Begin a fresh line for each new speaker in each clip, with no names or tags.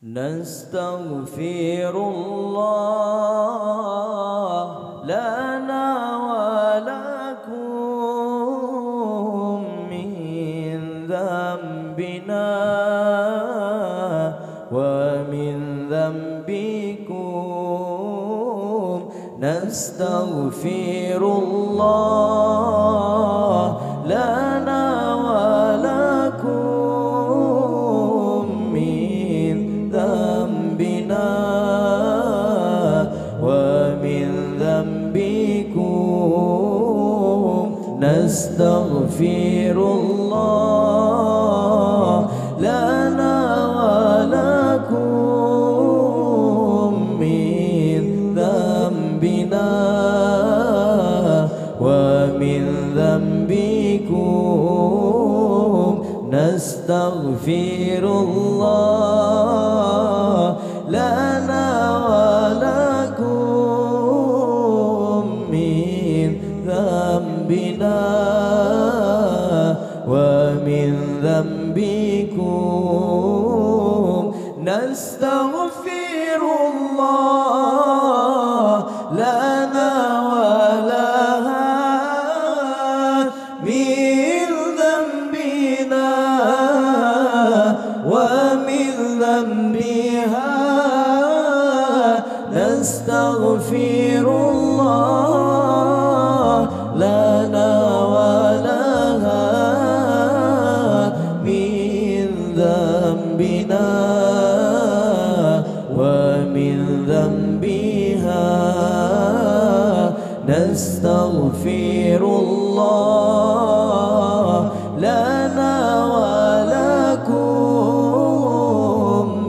نستغفر الله لنا ولكم من ذنبنا ومن ذنبكم. نستغفر الله لنا ولكم من ذنبنا ومن ذنبكم. نستغفر الله لنا ولكم من ذنبنا ومن ذنبكم. نستغفر الله لنا ولكم من ذنبنا ومن ذنبكم. نستغفر الله لنا ولها من ذنبنا ومن ذنبها. نستغفر الله لنا ولها من ذنبنا ومن ذنبها. نستغفر الله لنا ولكم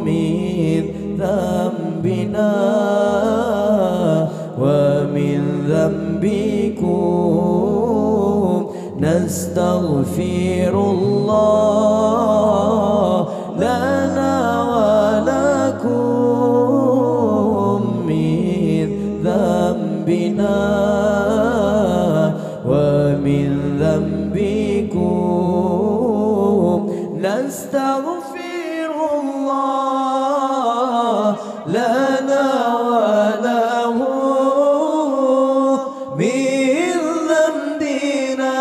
من ذنبنا ومن ذنبكم. نستغفر الله لنا ولكم من ذنبنا ومن ذنبكم. نستغفر الله لنا وله من ذنبنا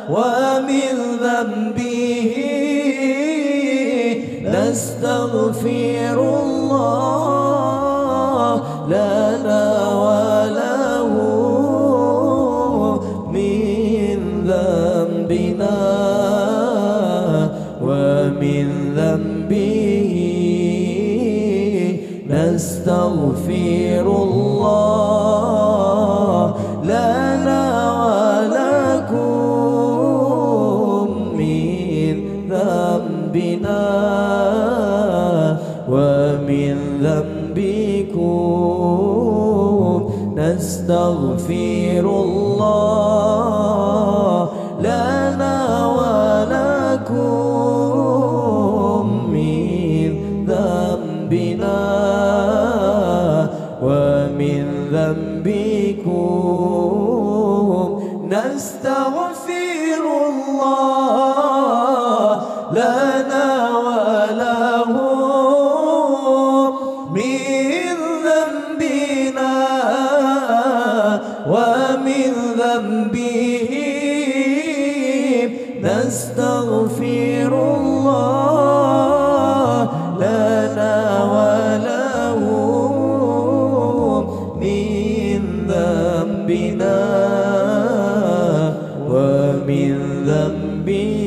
ومن ذنبه. نستغفر الله لنا وله من ذنبنا ومن ذنبه. نستغفر الله لنا ولكم من ذنبنا ومن ذنبكم. نستغفر الله لنا ولكم من ذنبنا ومن ذنبكم. نستغفر الله لنا وله من ذنبنا ومن ذنبه. نستغفر الله لنا وله من ذنبنا ومن ذنبه.